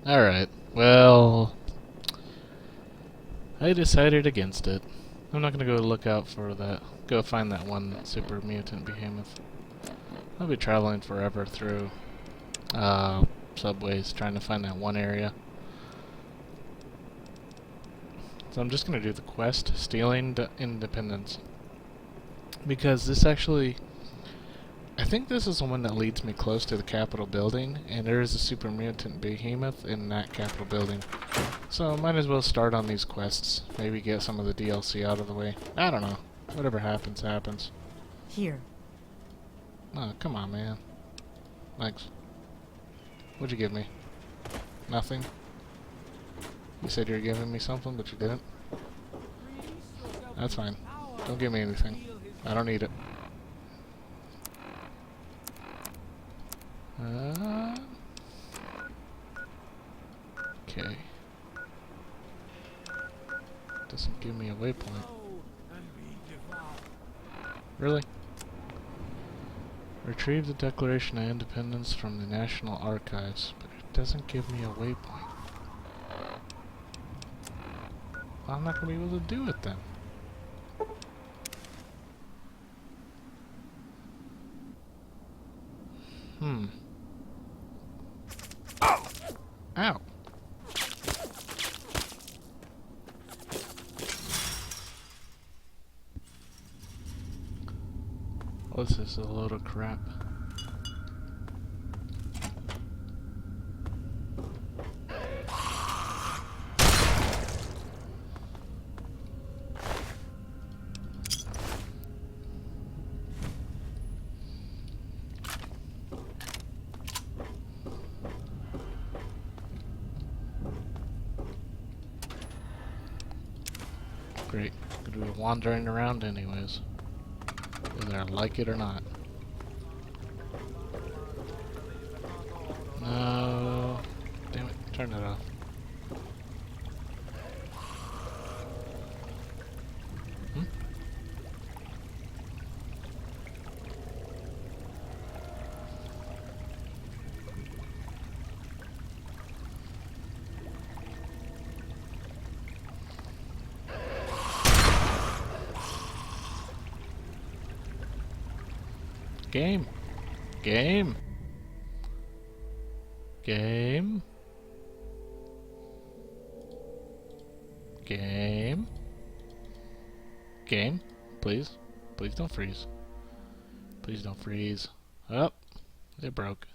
Alright, well, I decided against it. I'm not gonna go look out for that. Go find that one super mutant behemoth. I'll be traveling forever through subways trying to find that one area. So I'm just gonna do the quest, Stealing Independence. Because this actually... I think this is the one that leads me close to the Capitol building, and there is a super mutant behemoth in that Capitol building. So might as well start on these quests. Maybe get some of the DLC out of the way. I don't know. Whatever happens, happens. Here. Oh, come on, man. Thanks. What'd you give me? Nothing? You said you were giving me something, but you didn't? That's fine. Don't give me anything. I don't need it. Okay. Doesn't give me a waypoint. Really? Retrieve the Declaration of Independence from the National Archives, but it doesn't give me a waypoint. Well, I'm not going to be able to do it then. Ow! What's this, a load of crap? Great. Gonna be wandering around anyways. Whether I like it or not. No. Damn it. Turn that off. Hmm? Game. Game. Game. Game. Game. Please. Please don't freeze. Please don't freeze. Oh. It broke.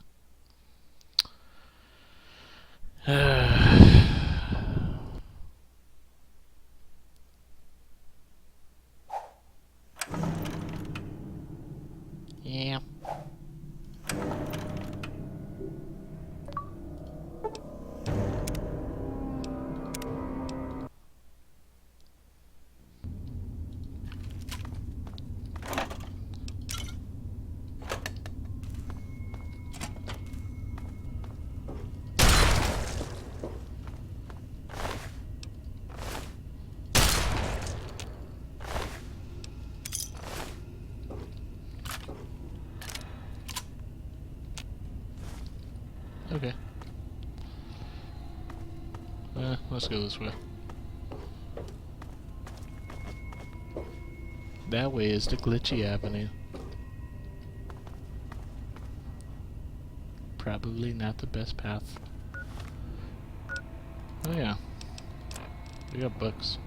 Yeah. Okay. Let's go this way. That way is the glitchy avenue. Probably not the best path. Oh yeah. We got books.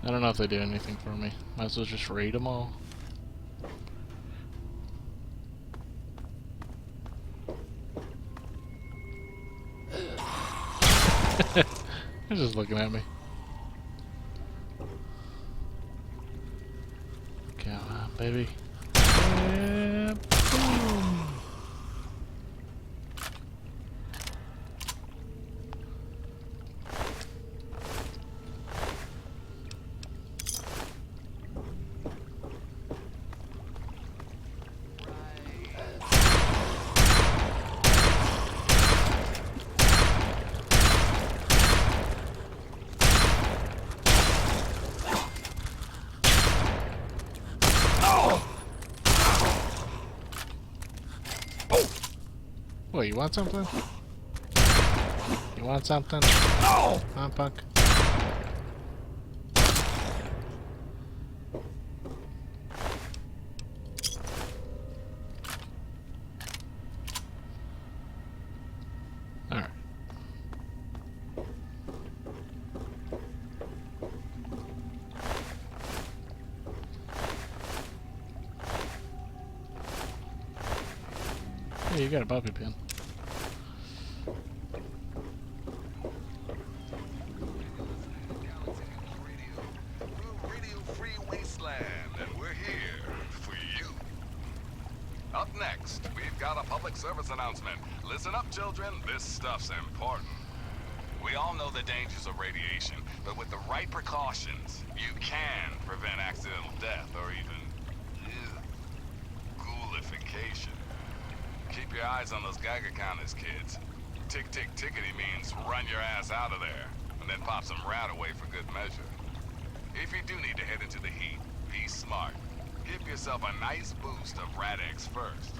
I don't know if they do anything for me. Might as well just read them all. They're just looking at me. Come on, baby. Yeah, boom. What, you want something? You want something? Oh! Huh, punk? Alright. Hey, you got a bobby pin. Up next, we've got a public service announcement. Listen up, children. This stuff's important. We all know the dangers of radiation, but with the right precautions, you can prevent accidental death or even ghoulification. Keep your eyes on those Geiger counters, kids. Tick, tick, tickety means run your ass out of there, and then pop some rat away for good measure. If you do need to head into the heat, be smart. Give yourself a nice boost of Rad-X first.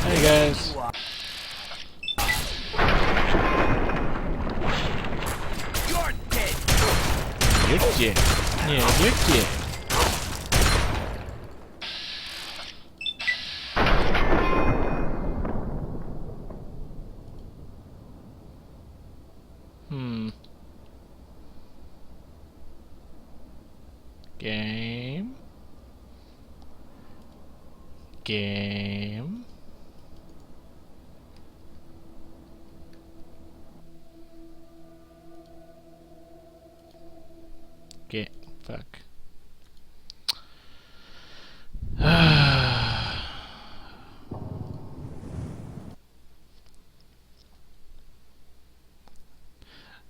Hey guys. You're dead. You're dead. Yeah, you're dead. Game. Game. Get fuck.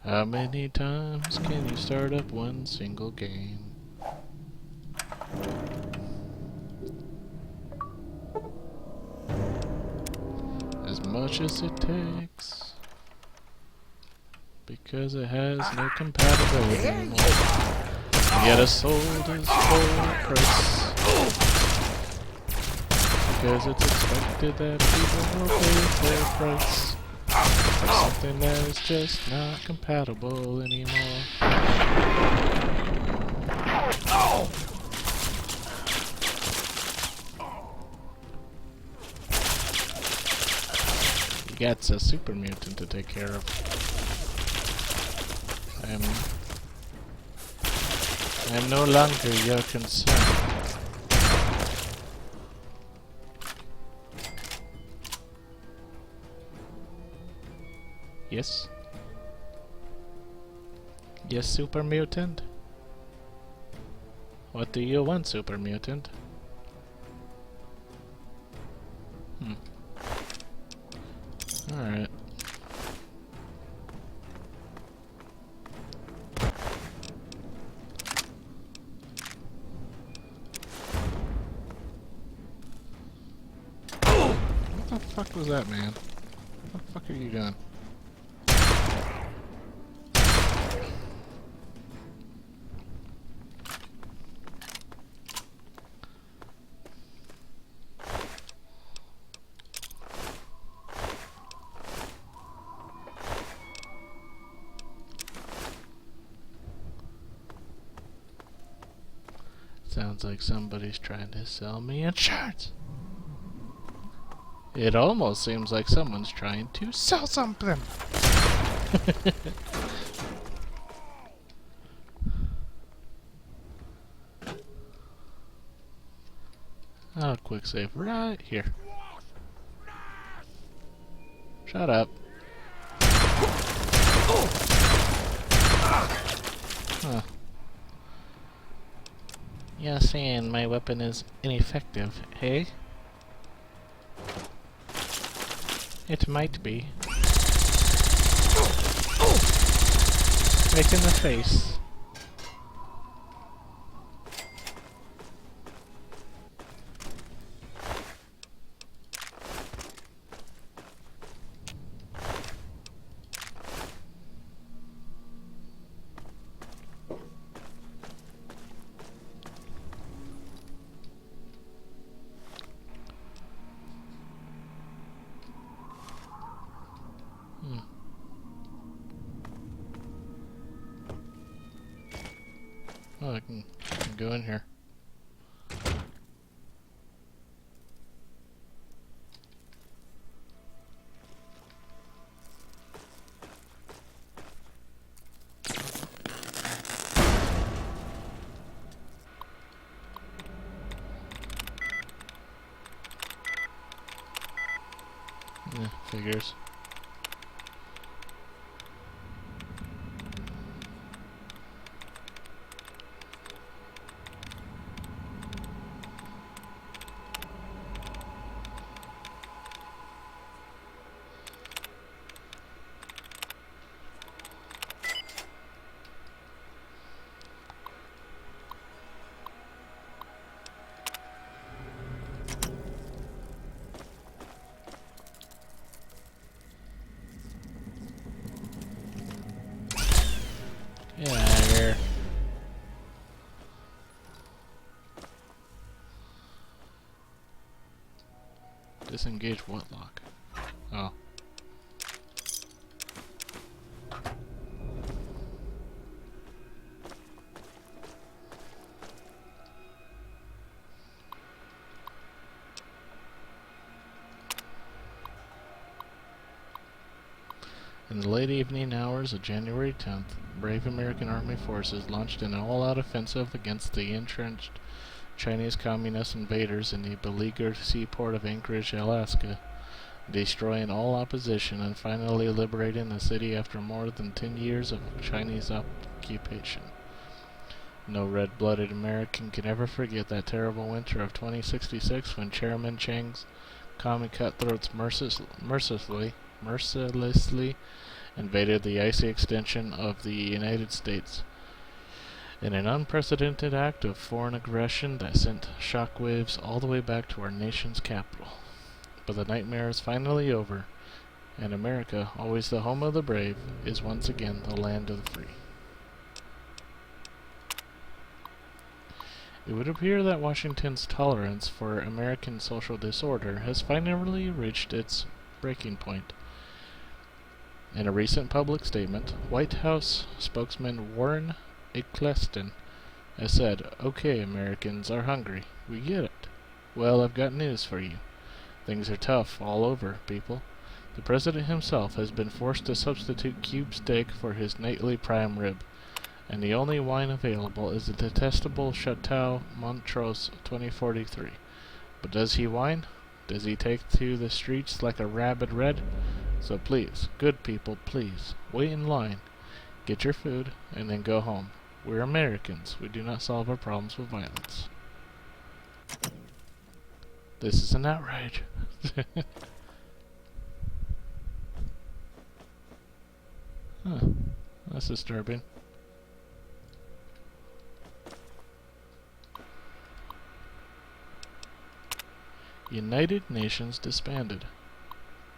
How many times can you start up one single game? As much as it takes, because it has no compatibility anymore. Yet a soul is full price, because it's expected that people will pay full price for something that is just not compatible anymore. You got a super mutant to take care of. I'm no longer your concern. Yes? Yes, super mutant? What do you want, super mutant? Alright. What the fuck was that, man? What the fuck are you doing? Sounds like somebody's trying to sell me insurance. It almost seems like someone's trying to sell something. Oh, quick save right here. Shut up. Huh. You're saying my weapon is ineffective, hey? It might be. Right in the face. Oh, I can go in here. Yeah, figures. Get out of here. Disengage what lock? Oh. In the late evening hours of January 10th, brave American Army forces launched an all-out offensive against the entrenched Chinese Communist invaders in the beleaguered seaport of Anchorage, Alaska, destroying all opposition and finally liberating the city after more than 10 years of Chinese occupation. No red-blooded American can ever forget that terrible winter of 2066 when Chairman Chiang's commie cutthroats mercilessly invaded the icy extension of the United States in an unprecedented act of foreign aggression that sent shockwaves all the way back to our nation's capital. But the nightmare is finally over, and America, always the home of the brave, is once again the land of the free. It would appear that Washington's tolerance for American social disorder has finally reached its breaking point. In a recent public statement, White House spokesman Warren Eccleston has said, "Okay, Americans are hungry. We get it. Well, I've got news for you. Things are tough all over, people. The president himself has been forced to substitute cube steak for his nightly prime rib, and the only wine available is the detestable Chateau Montrose 2043. But does he whine? Does he take to the streets like a rabid red? So please, good people, please, wait in line, get your food, and then go home. We're Americans. We do not solve our problems with violence." This is an outrage. Huh. That's disturbing. United Nations disbanded.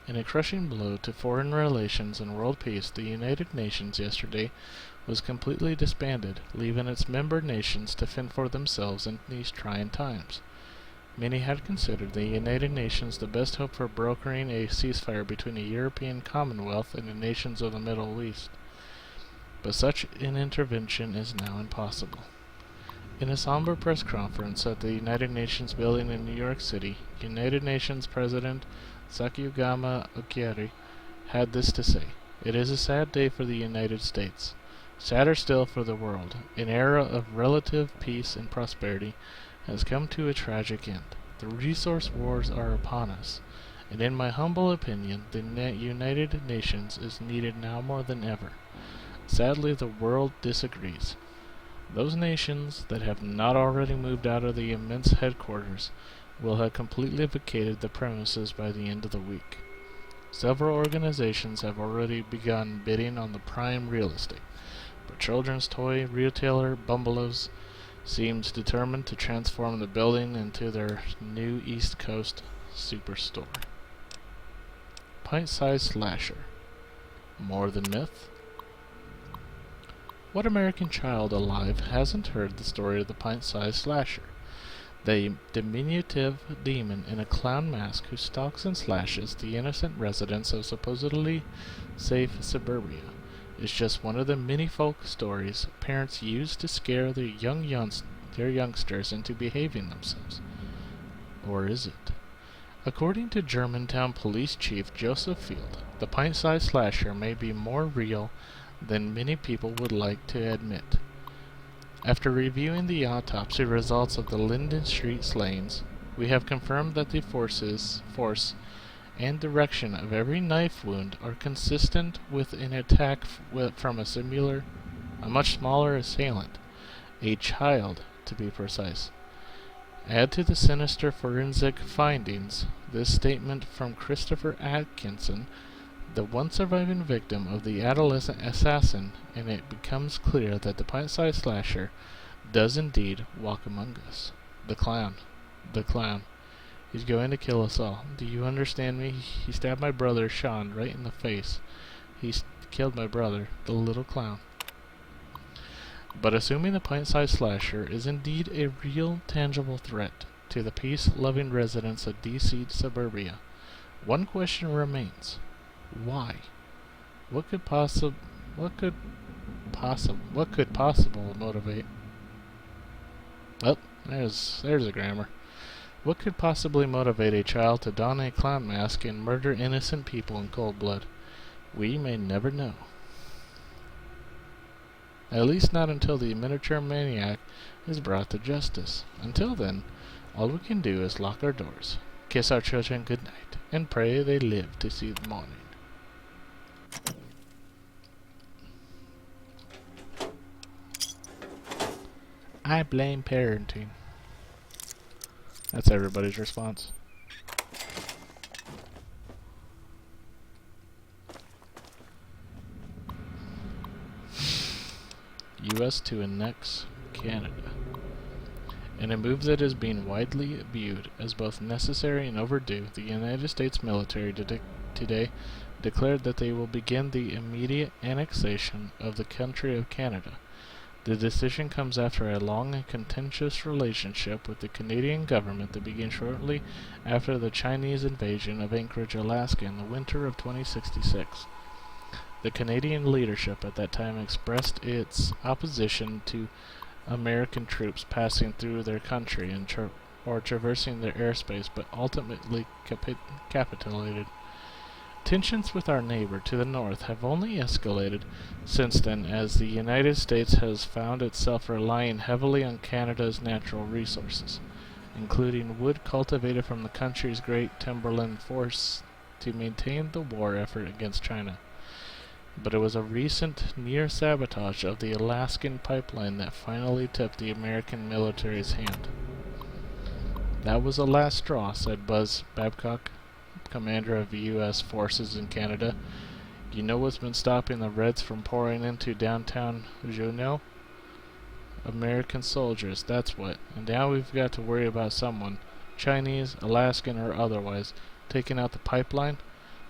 In a crushing blow to foreign relations and world peace, the United Nations yesterday was completely disbanded, leaving its member nations to fend for themselves in these trying times. Many had considered the United Nations the best hope for brokering a ceasefire between the European Commonwealth and the nations of the Middle East. But such an intervention is now impossible. In a somber press conference at the United Nations building in New York City, United Nations President Sakiyama Okiari had this to say: "It is a sad day for the United States. Sadder still for the world. An era of relative peace and prosperity has come to a tragic end. The resource wars are upon us, and in my humble opinion, the United Nations is needed now more than ever. Sadly, the world disagrees. Those nations that have not already moved out of the immense headquarters will have completely vacated the premises by the end of the week. Several organizations have already begun bidding on the prime real estate, but children's toy retailer Bumbelows seems determined to transform the building into their new East Coast superstore." Pint-sized slasher. More than myth? What American child alive hasn't heard the story of the pint-sized slasher? The diminutive demon in a clown mask who stalks and slashes the innocent residents of supposedly safe suburbia is just one of the many folk stories parents use to scare their youngsters into behaving themselves. Or is it? According to Germantown Police Chief Joseph Field, the pint-sized slasher may be more real than many people would like to admit. After reviewing the autopsy results of the Linden Street slayings, we have confirmed that the force and direction of every knife wound are consistent with an attack from a much smaller assailant, a child to be precise. Add to the sinister forensic findings this statement from Christopher Atkinson, the one surviving victim of the adolescent assassin, and it becomes clear that the pint-sized slasher does indeed walk among us. The clown. The clown. He's going to kill us all. Do you understand me? He stabbed my brother, Sean, right in the face. He killed my brother, the little clown. But assuming the pint-sized slasher is indeed a real, tangible threat to the peace-loving residents of D.C. suburbia, one question remains. Why? What could possibly motivate? Oh, there's the grammar. What could possibly motivate a child to don a clown mask and murder innocent people in cold blood? We may never know. At least not until the miniature maniac is brought to justice. Until then, all we can do is lock our doors, kiss our children good night, and pray they live to see the morning. I blame parenting. That's everybody's response. U.S. to annex Canada. In a move that is being widely viewed as both necessary and overdue, the United States military today declared that they will begin the immediate annexation of the country of Canada. The decision comes after a long and contentious relationship with the Canadian government that began shortly after the Chinese invasion of Anchorage, Alaska in the winter of 2066. The Canadian leadership at that time expressed its opposition to American troops passing through their country and traversing their airspace, but ultimately capitulated. Tensions with our neighbor to the north have only escalated since then, as the United States has found itself relying heavily on Canada's natural resources, including wood cultivated from the country's great timberland forests, to maintain the war effort against China. But it was a recent near sabotage of the Alaskan pipeline that finally tipped the American military's hand. "That was the last straw," said Buzz Babcock, commander of the U.S. forces in Canada. "You know what's been stopping the Reds from pouring into downtown Juneau? American soldiers, that's what. And now we've got to worry about someone, Chinese, Alaskan, or otherwise, taking out the pipeline?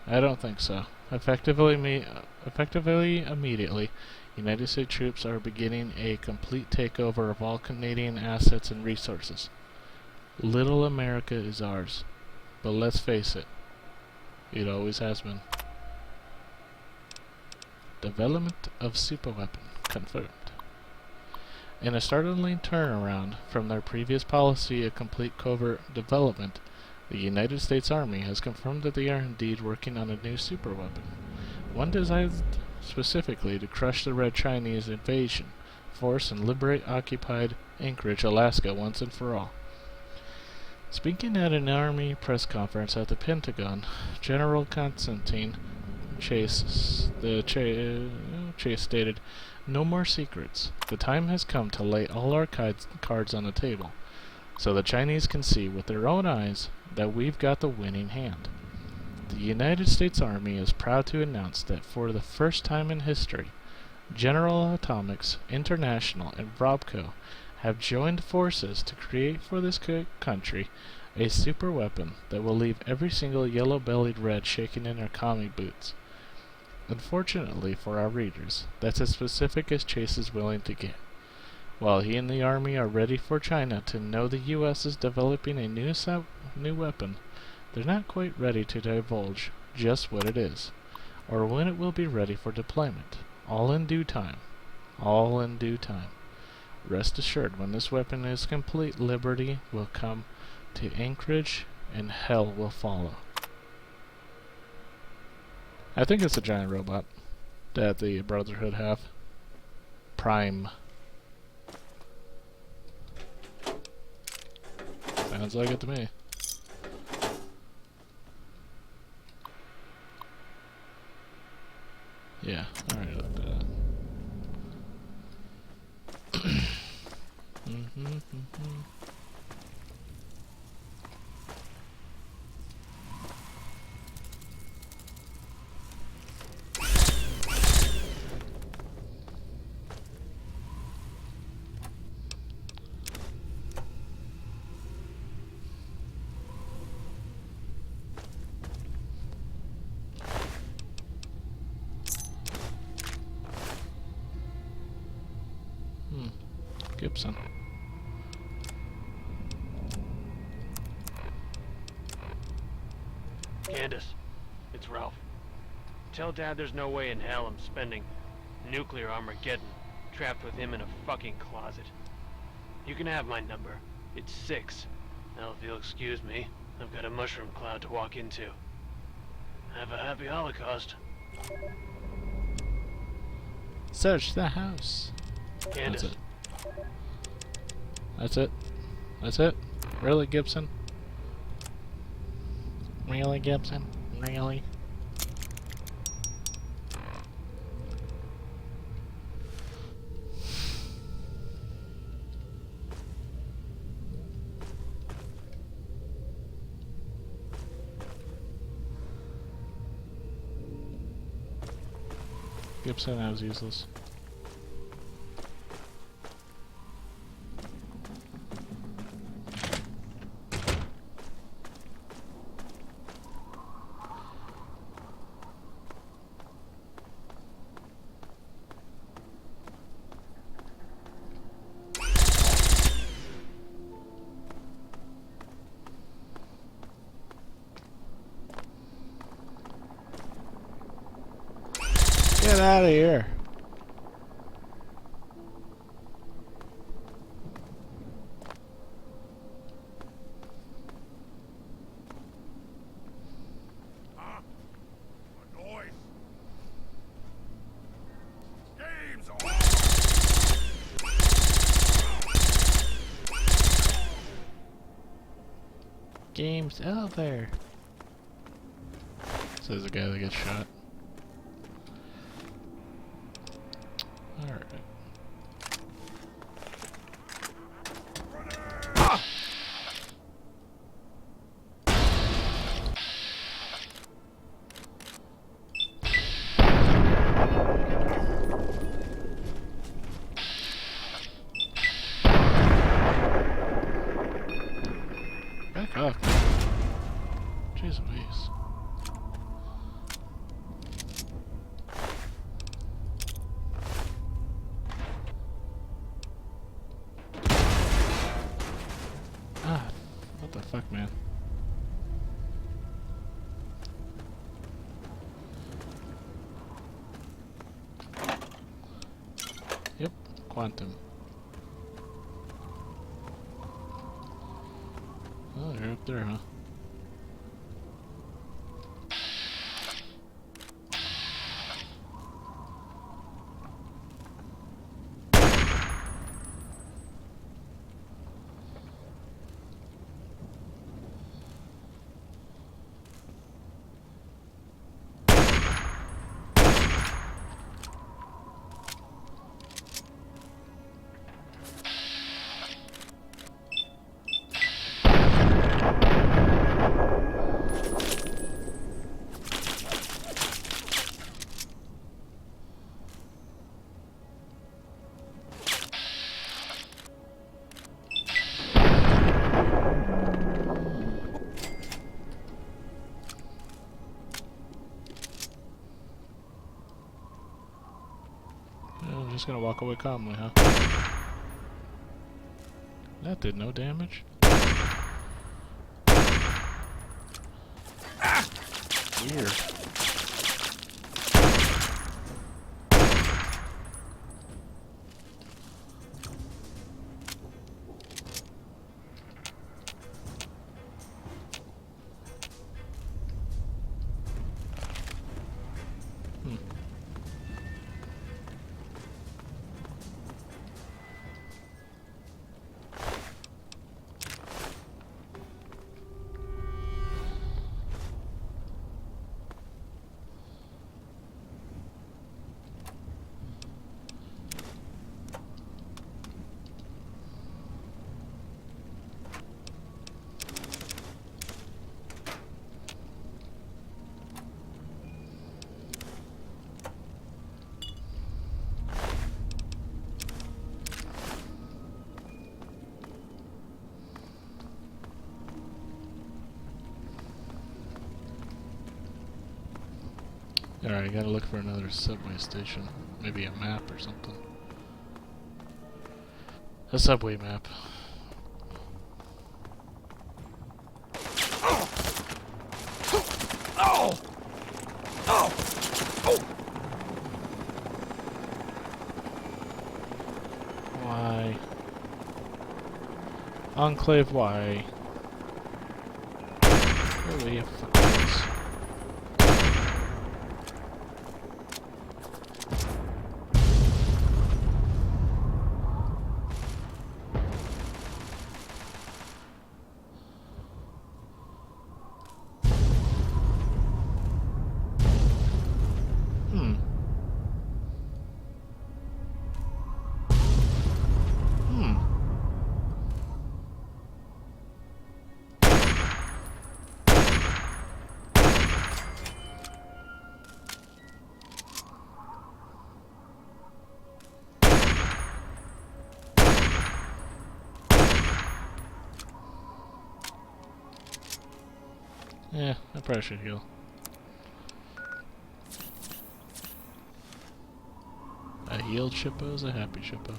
I don't think so. Effectively immediately, United States troops are beginning a complete takeover of all Canadian assets and resources. Little America is ours. But let's face it, it always has been." Development of superweapon confirmed. In a startling turnaround from their previous policy of complete covert development, the United States Army has confirmed that they are indeed working on a new superweapon, one designed specifically to crush the Red Chinese invasion force and liberate occupied Anchorage, Alaska once and for all. Speaking at an Army press conference at the Pentagon, General Constantine Chase stated, "No more secrets. The time has come to lay all our cards on the table, so the Chinese can see with their own eyes that we've got the winning hand." The United States Army is proud to announce that for the first time in history, General Atomics International and Robco have joined forces to create for this country a super weapon that will leave every single yellow-bellied red shaking in their commie boots. Unfortunately for our readers, that's as specific as Chase is willing to get. While he and the Army are ready for China to know the U.S. is developing a new weapon, they're not quite ready to divulge just what it is, or when it will be ready for deployment. All in due time. All in due time. Rest assured, when this weapon is complete, liberty will come to Anchorage and hell will follow. I think it's a giant robot that the Brotherhood have. Prime. Sounds like it to me. Yeah, alright, I'll do that. Gibson. Candace, it's Ralph. Tell Dad there's no way in hell I'm spending nuclear Armageddon trapped with him in a fucking closet. You can have my number. It's 6. Now if you'll excuse me, I've got a mushroom cloud to walk into. Have a happy Holocaust. Search the house. Candace. That's it. That's it. That's it. Really, Gibson? Really, Gibson? Really? Gibson, that was useless. Get out of here. Huh? A noise? Game's on! Game's over. Says the guy that gets shot. Alright. Back up. Jeez Louise. Ah, what the fuck, man? Yep, quantum. Oh, you're up there, huh? I'm just gonna walk away calmly, huh? That did no damage. Weird. Alright, gotta look for another subway station. Maybe a map or something. A subway map. Why? Enclave, why? Really, fuckers. Yeah, I probably should heal. A healed shippo is a happy shippo.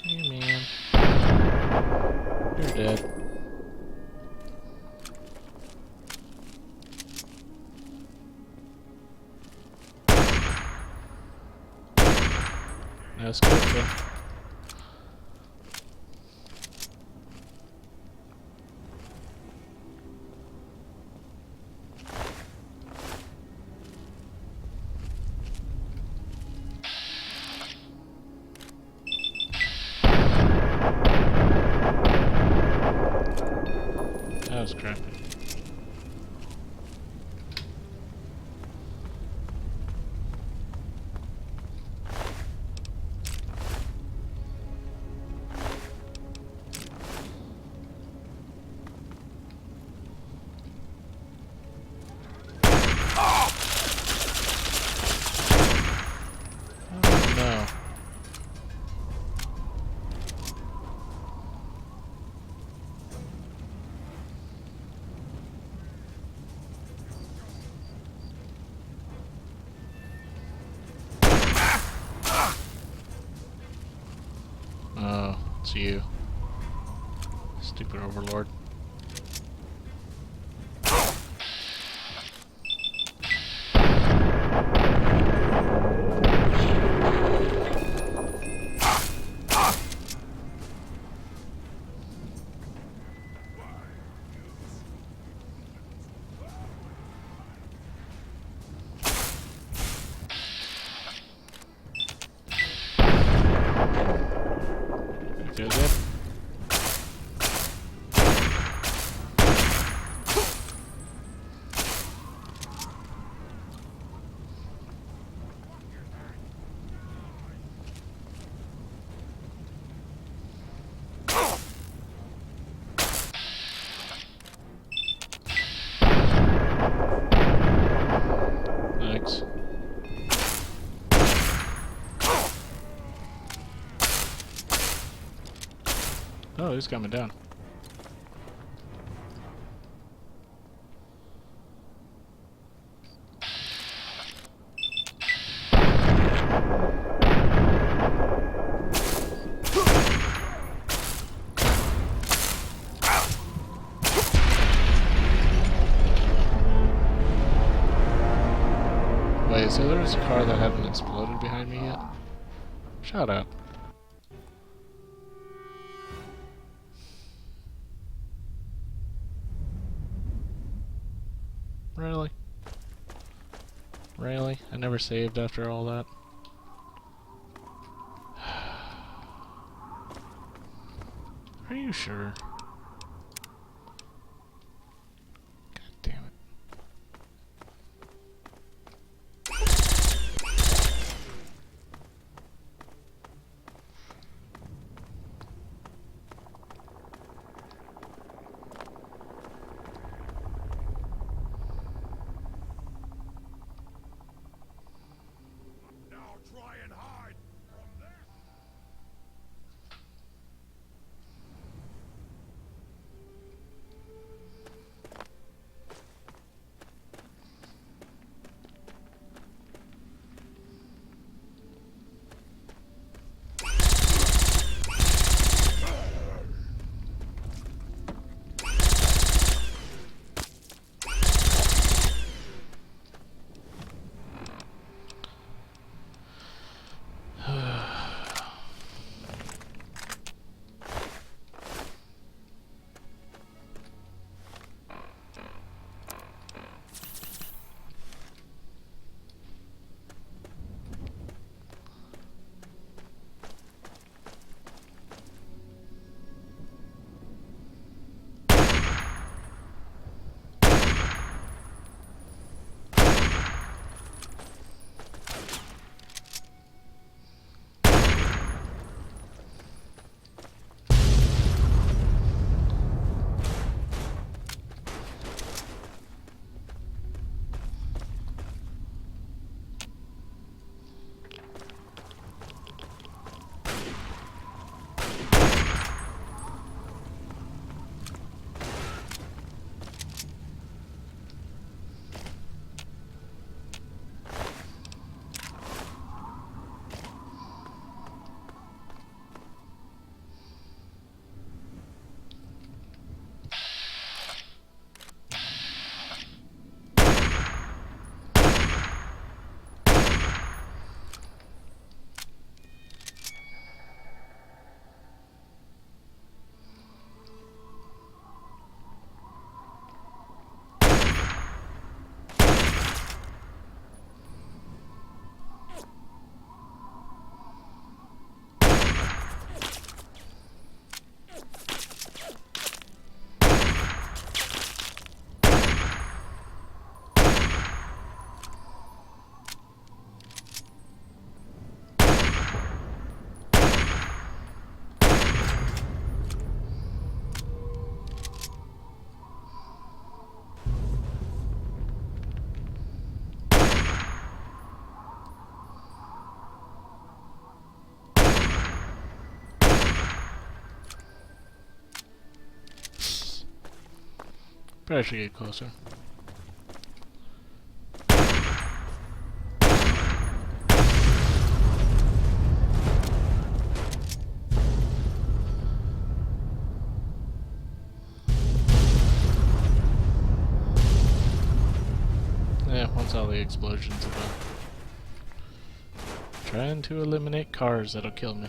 Hey man. You're dead. That's good, though. That was crappy. Oh, it's you. Stupid overlord. he's coming down. Wait, so there was a car that hadn't exploded behind me yet? Shut up. Really? Really? I never saved after all that. Are you sure? God damn it. Now try and hide from this. Probably should get closer. Yeah, once all the explosions are done. Trying to eliminate cars that'll kill me.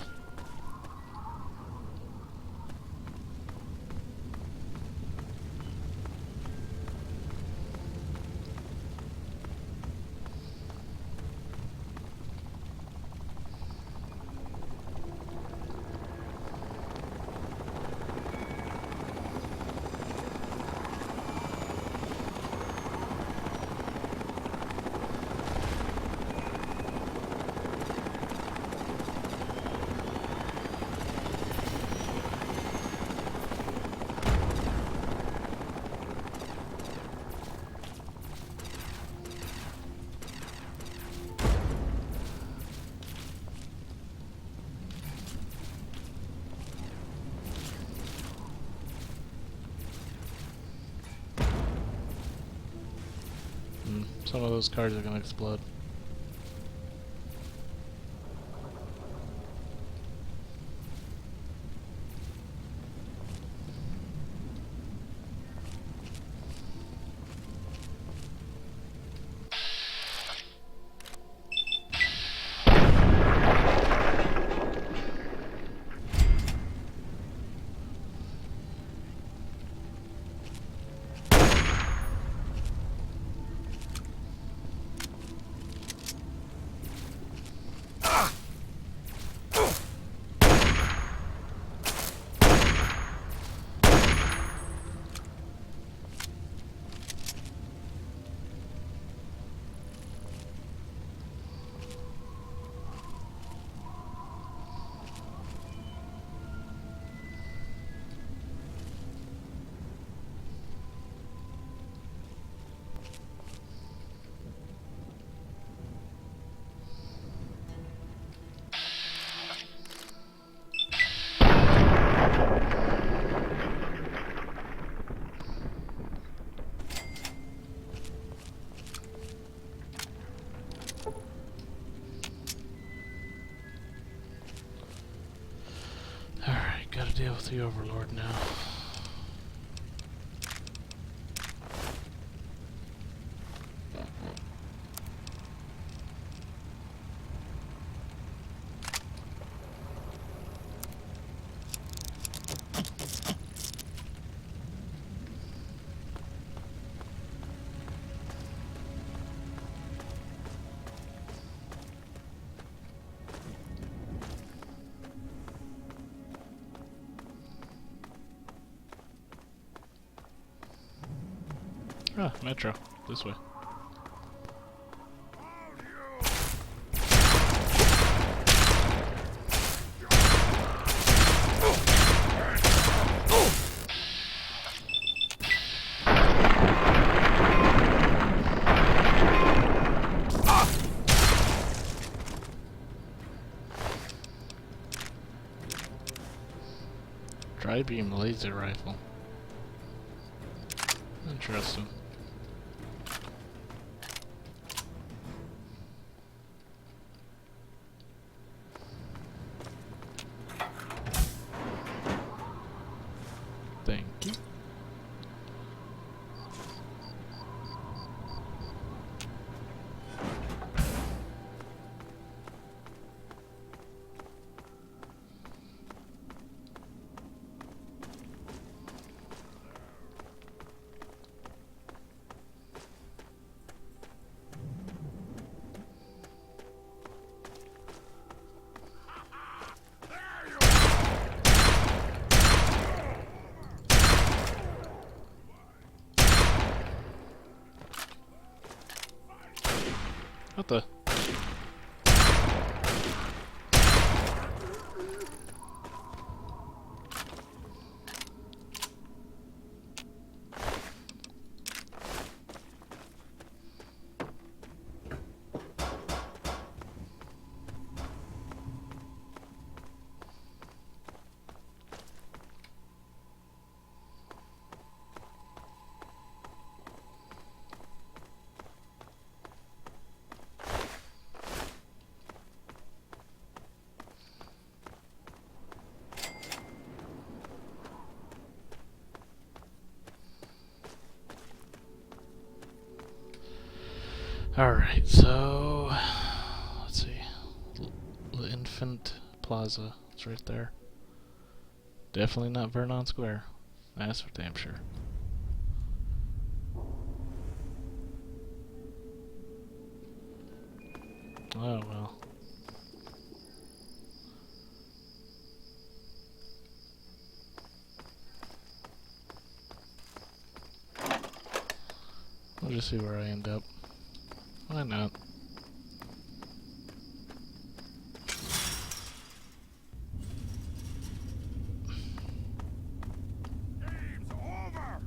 Some of those cars are gonna explode. Alright, gotta deal with the Overlord now. Ah, Metro. This way. Tri-beam laser rifle. Interesting. Thank you. What the? Alright, so let's see. The Infant Plaza. It's right there. Definitely not Vernon Square. That's for damn sure. Oh well. We'll just see where I end up. Why not? Game's over!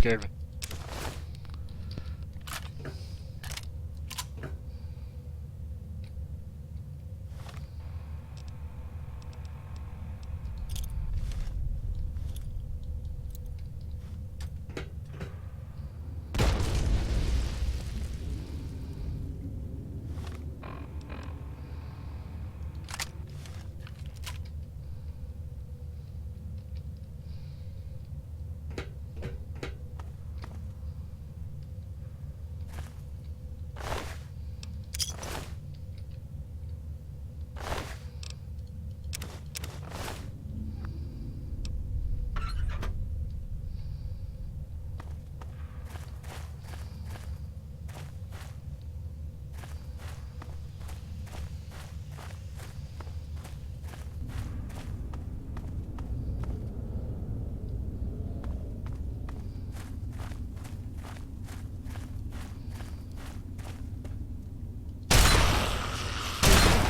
scared me.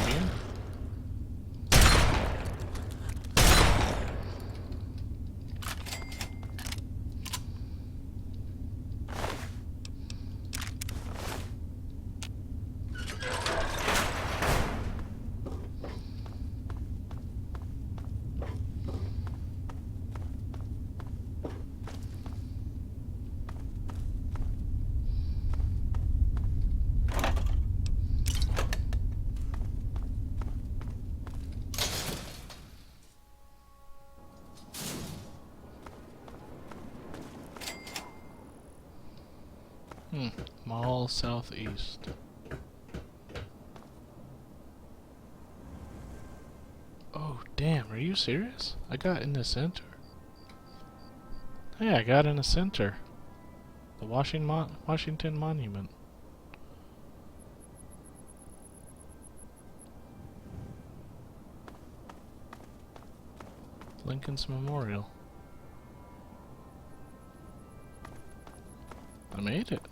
Again? Mall southeast. Oh, damn, are you serious? I got in the center. Hey, I got in the center. The Washington Monument. Lincoln's Memorial. I made it.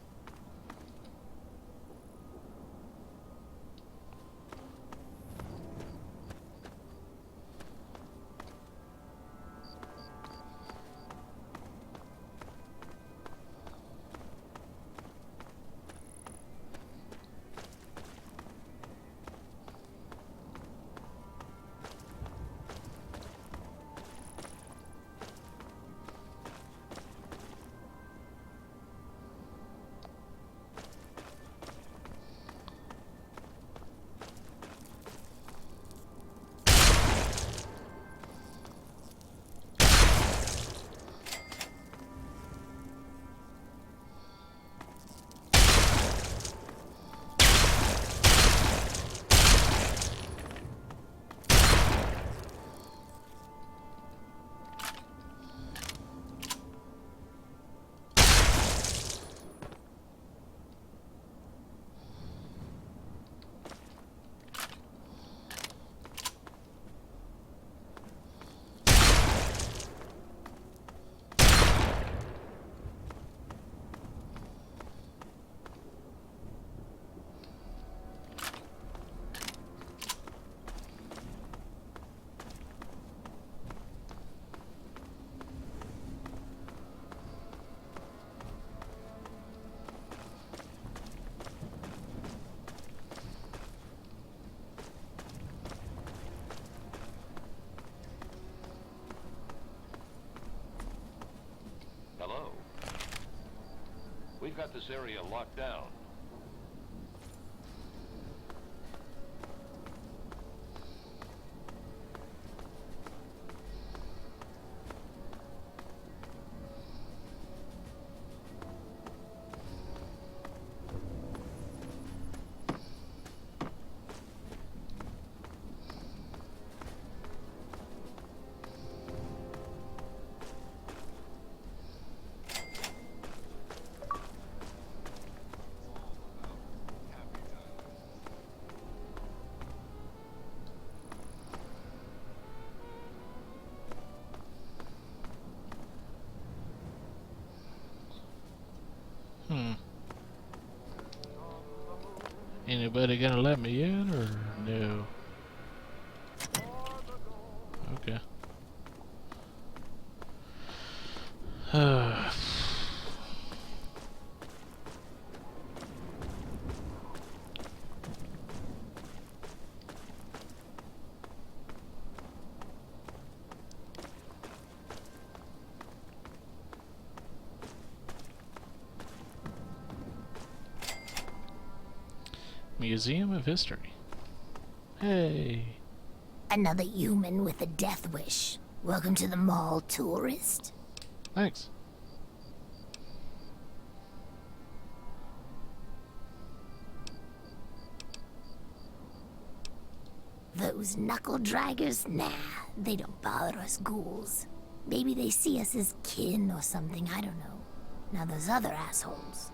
Hello. We've got this area locked down. Anybody gonna let me in or no? Okay. Museum of History. Hey. Another human with a death wish. Welcome to the mall, tourist. Thanks. Those knuckle draggers? Nah, they don't bother us ghouls. Maybe they see us as kin or something, I don't know. Now those other assholes.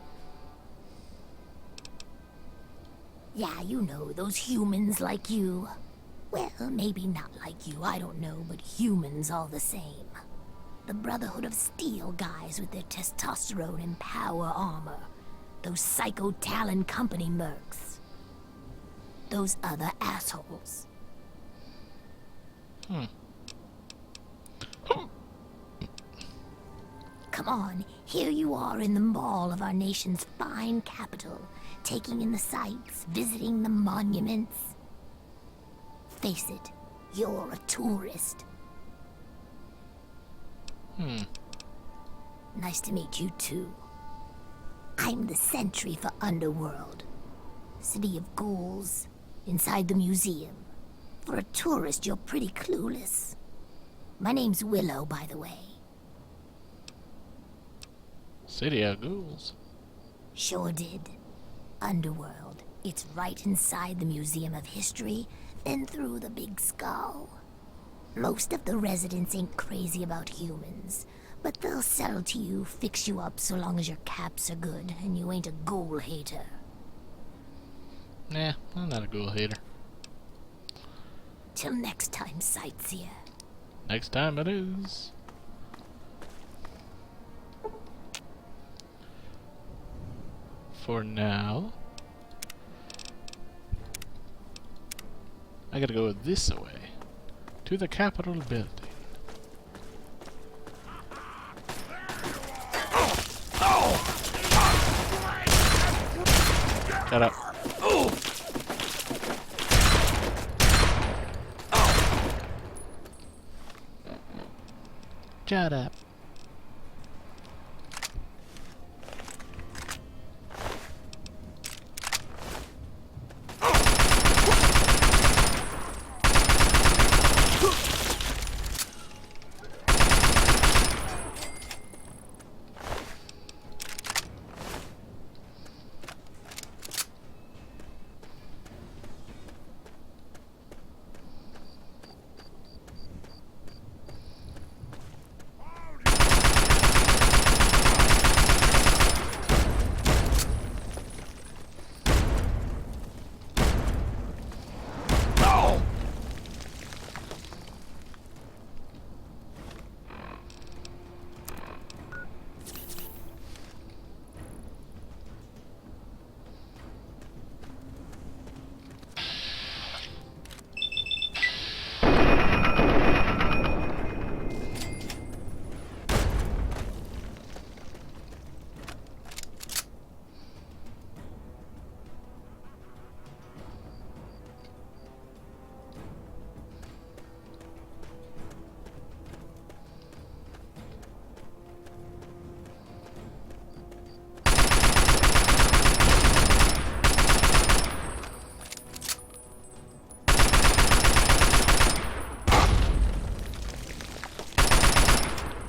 Yeah, you know, those humans like you. Well, maybe not like you, I don't know, but humans all the same. The Brotherhood of Steel guys with their testosterone and power armor. Those Psycho Talon Company mercs. Those other assholes. Come on, here you are in the mall of our nation's fine capital, taking in the sights, visiting the monuments. Face it, you're a tourist. Nice to meet you too. I'm the sentry for Underworld. City of ghouls, inside the museum. For a tourist, you're pretty clueless. My name's Willow, by the way. City of Ghouls. Sure did. Underworld. It's right inside the Museum of History, then through the Big Skull. Most of the residents ain't crazy about humans, but they'll sell to you, fix you up so long as your caps are good and you ain't a ghoul hater. Nah, I'm not a ghoul hater. Till next time, sightseer. Next time it is. For now, I gotta go this way, to the Capitol building. Shut up. Shut up.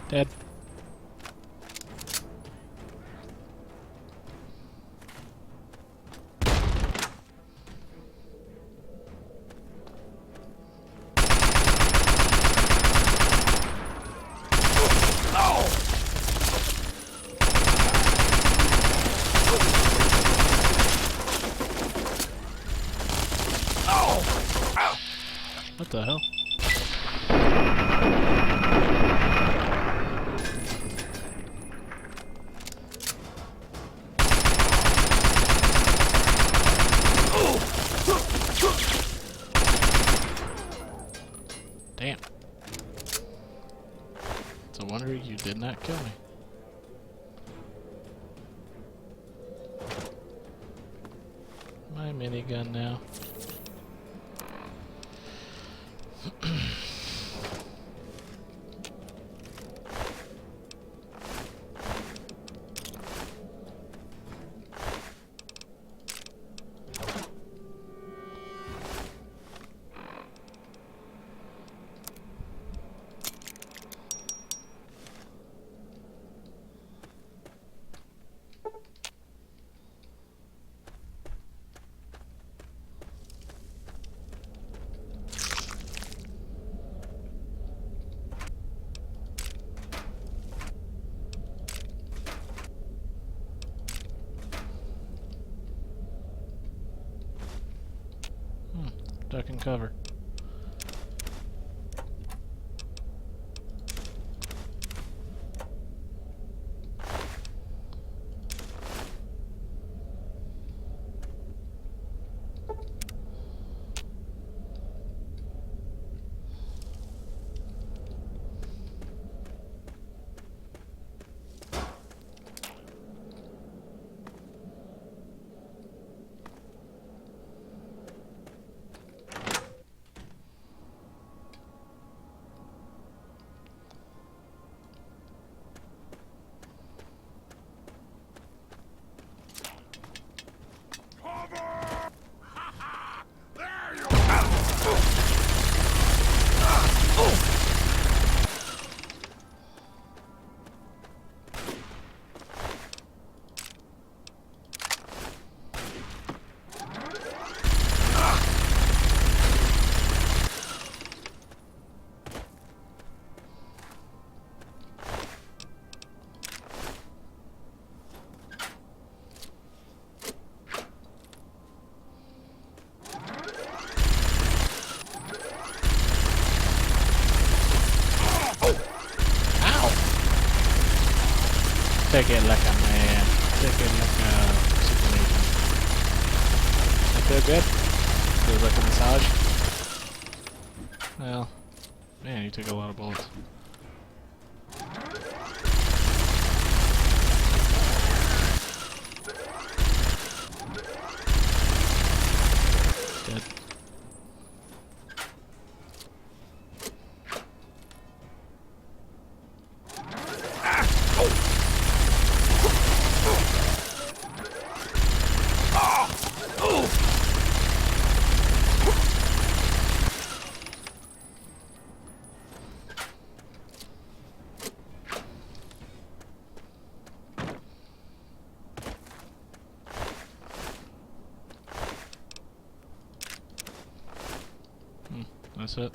Dead. What the hell? Damn. It's a wonder you did not kill me. My minigun now. Duck and cover. Take it like a man. Take it like a situation. I feel good. Feels like a massage. Well, man, you took a lot of bullets. Dead. That's it.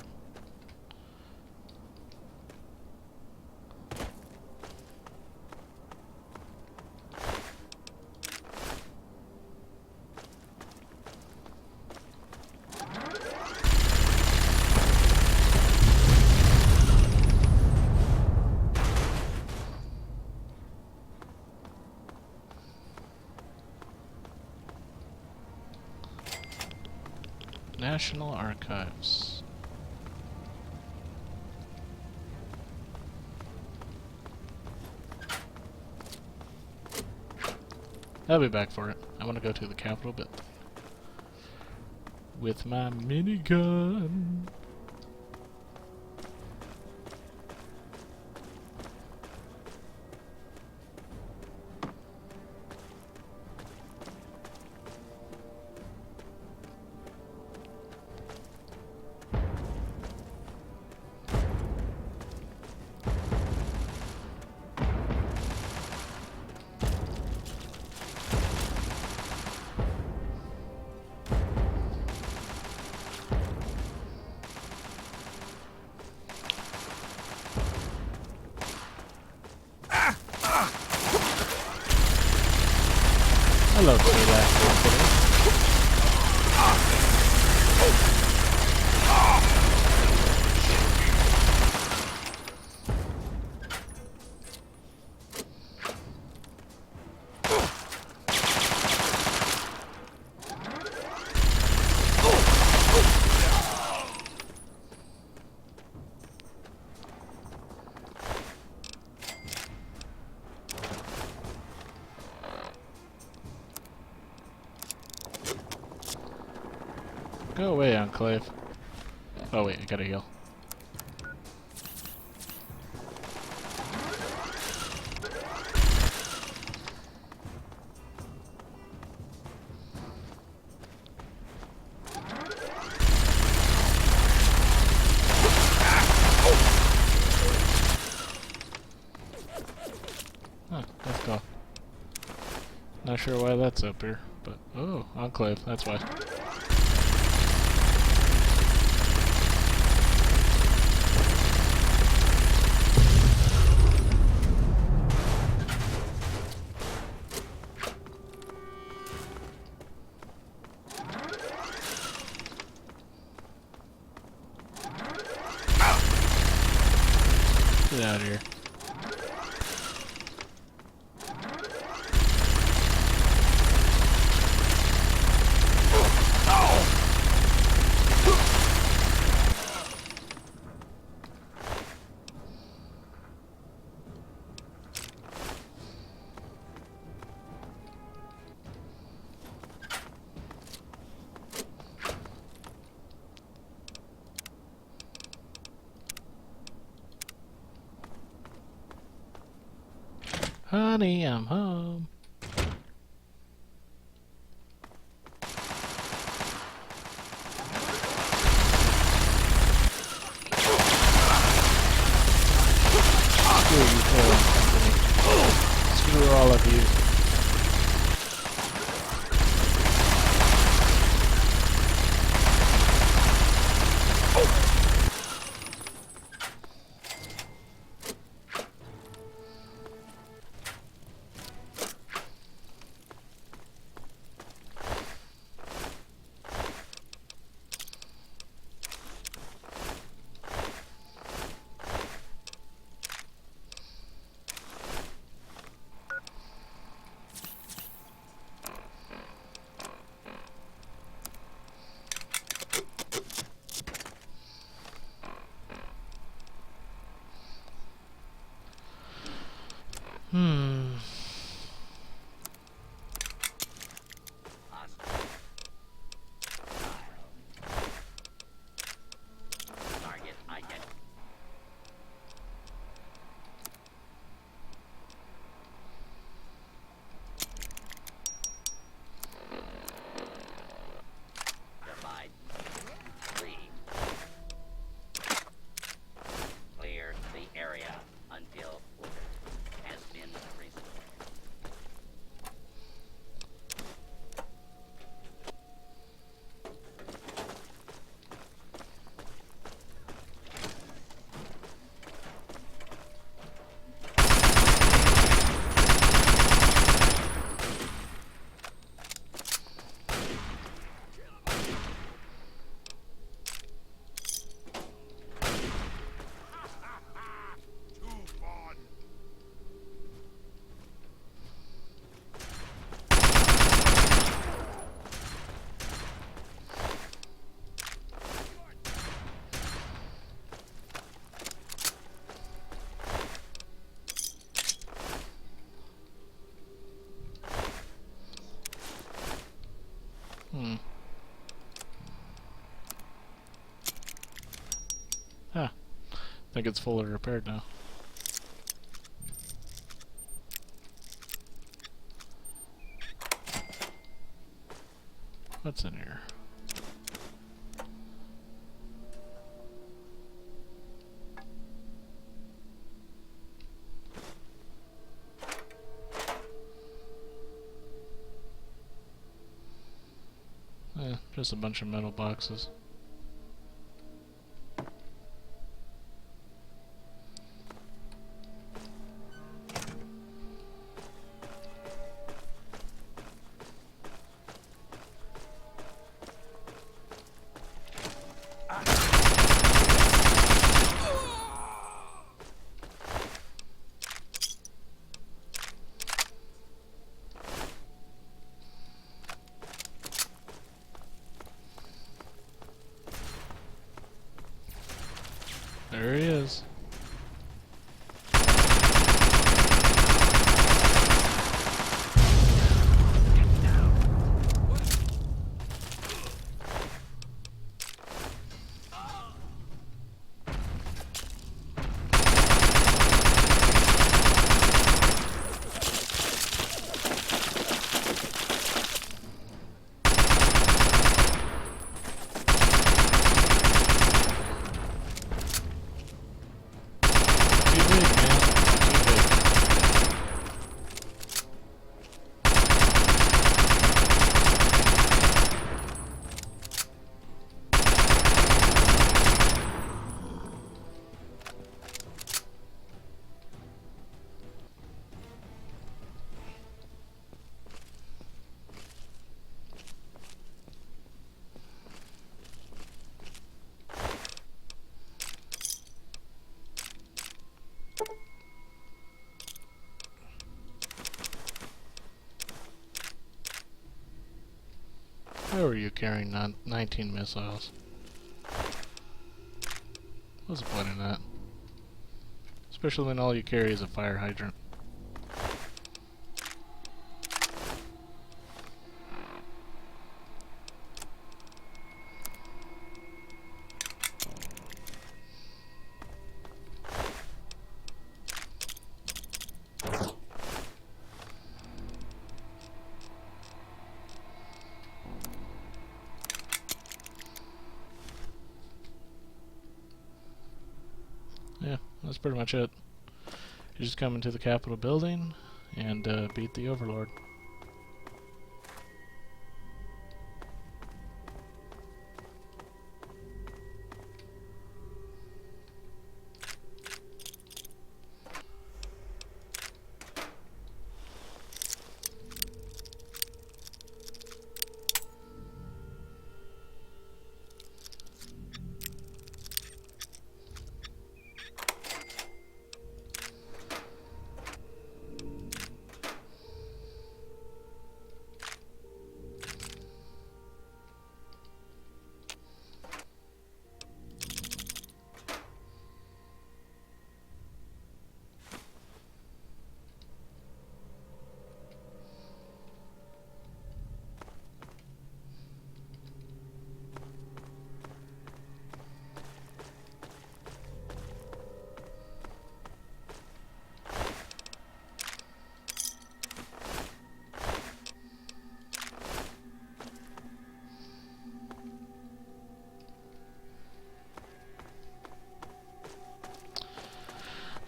National Archives. I'll be back for it. I want to go to the Capitol, but with my minigun. Hello, Taylor. Go away, Enclave. Oh wait, I gotta heal. Huh, let's go. Not sure why that's up here, but oh, Enclave, that's why. out of here. Honey, I'm home. Screw you, Taylor Company. Screw all of you. Target identified. Divide. 3. Clear the area until order has been restored. Too fun. Huh. I think it's fully repaired now. What's in here? Just a bunch of metal boxes. There he is. Why were you carrying 19 missiles? What's the point in that? Especially when all you carry is a fire hydrant. Yeah, that's pretty much it. You just come into the Capitol building and beat the Overlord.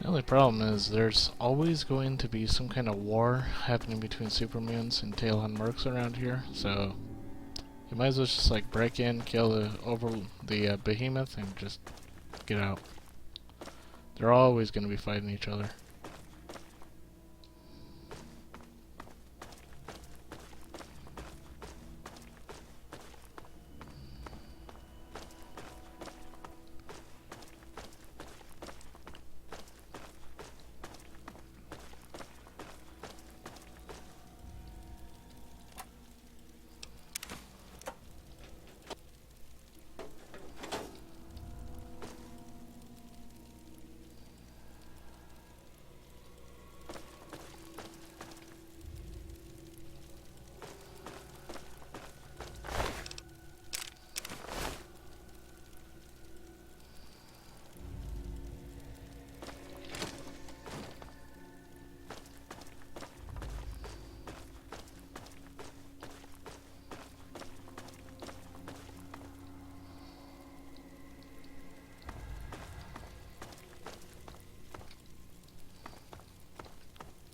The only problem is there's always going to be some kind of war happening between supermutants and Talon mercs around here, so you might as well just like break in, kill the behemoth, and just get out. They're always going to be fighting each other.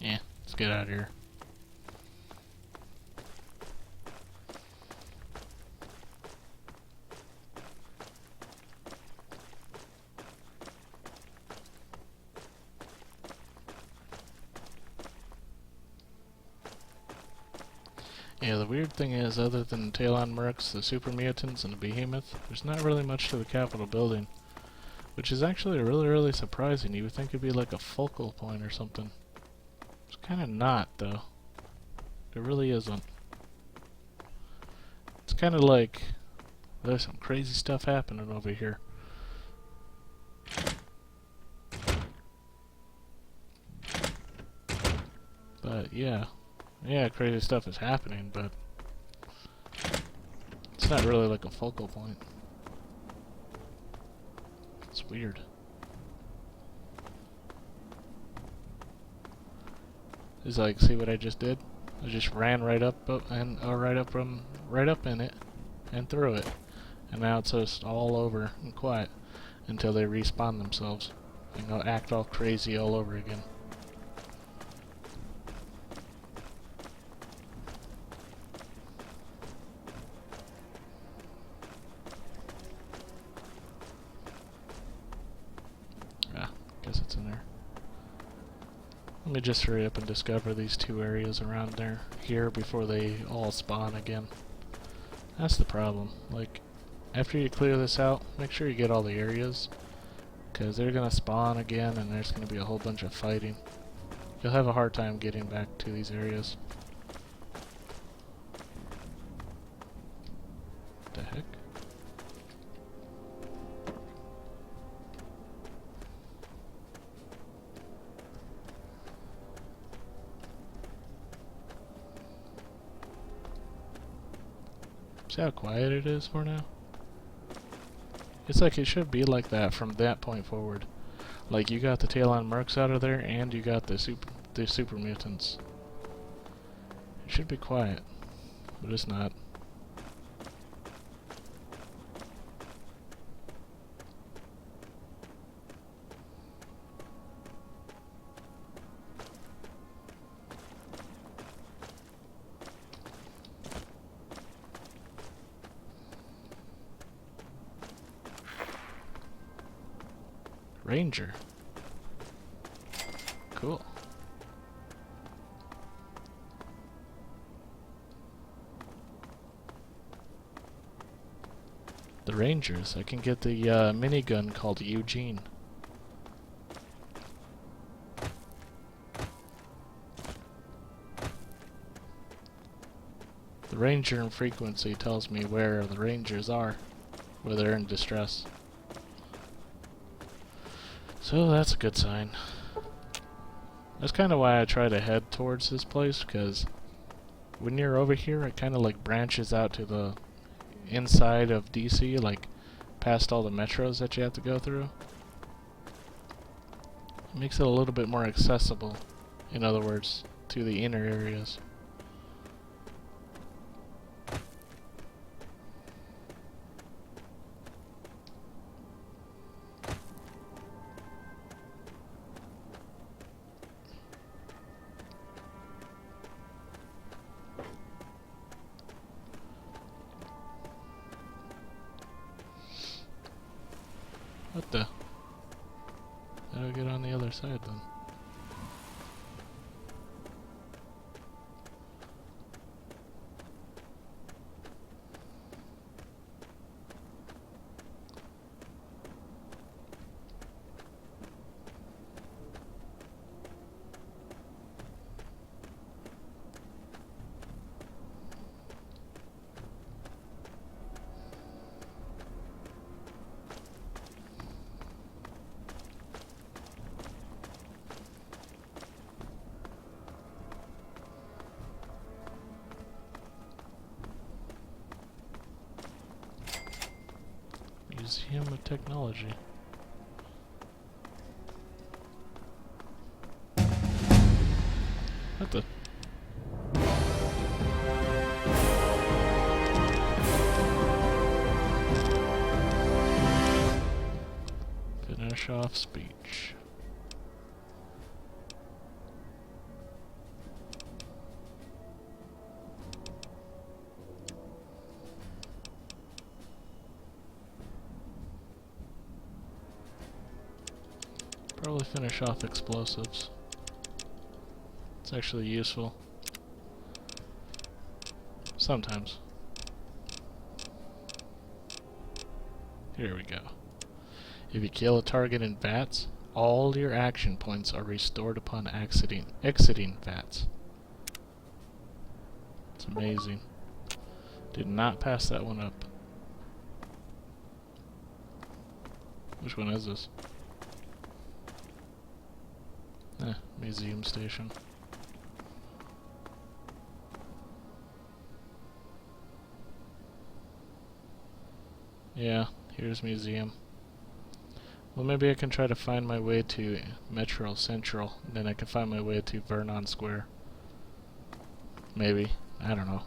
Yeah, let's get out of here. Yeah, the weird thing is, other than Talon mercs, the super mutants, and the behemoth, there's not really much to the Capitol building. Which is actually really surprising. You would think it'd be like a focal point or something. It's kind of not, though. It really isn't. It's kind of like there's some crazy stuff happening over here. But yeah, crazy stuff is happening, but it's not really like a focal point. It's weird. It's like, see what I just did? I just ran right up right up in it and through it, and now it's just all over and quiet until they respawn themselves and go act all crazy all over again. Guess it's in there. Let me just hurry up and discover these two areas around there here before they all spawn again. That's the problem. Like, after you clear this out, make sure you get all the areas, because they're gonna spawn again and there's gonna be a whole bunch of fighting. You'll have a hard time getting back to these areas. The heck? See how quiet it is for now? It's like it should be like that from that point forward. Like you got the Talon Mercs out of there and you got the super mutants. It should be quiet, but it's not. Ranger. Cool. The Rangers. I can get the minigun called Eugene. The Ranger in frequency tells me where the Rangers are, where they're in distress. So that's a good sign. That's kind of why I try to head towards this place, because when you're over here, it kind of like branches out to the inside of DC, like past all the metros that you have to go through. It makes it a little bit more accessible, in other words, to the inner areas. What the? How do I get on the other side then? Museum of Technology. What the? Finish off speech. Probably finish off explosives. It's actually useful. Sometimes. Here we go. If you kill a target in VATS, all your action points are restored upon exiting VATS. It's amazing. Did not pass that one up. Which one is this? Museum station. Yeah, here's museum. Well, maybe I can try to find my way to Metro Central, and then I can find my way to Vernon Square. Maybe. I don't know.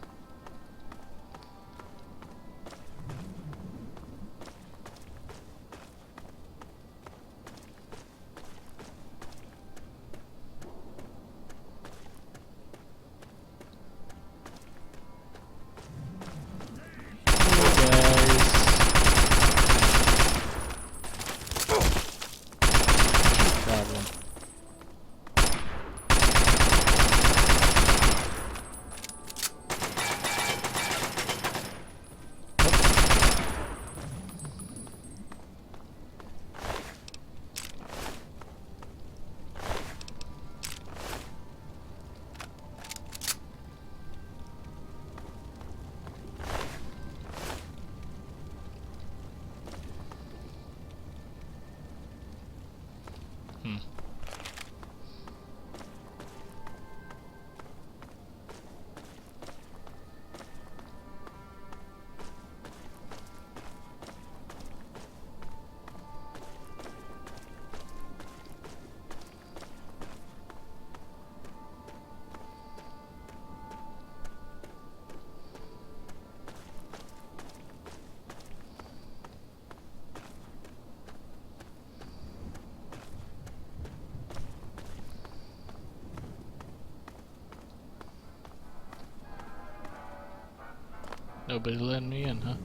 Nobody letting me in, huh?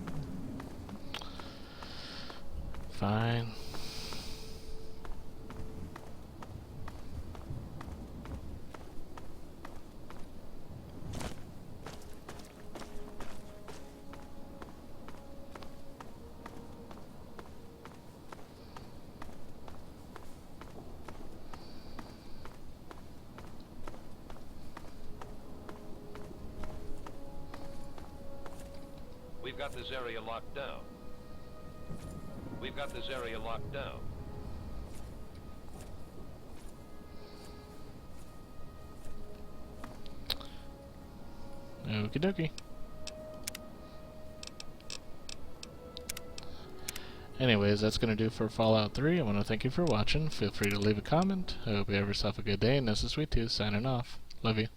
Fine. We've got this area locked down. We've got this area locked down. Okie dokie. Anyways, that's going to do for Fallout 3. I want to thank you for watching. Feel free to leave a comment. I hope you have yourself a good day, and this is Sweet Tooth signing off. Love you.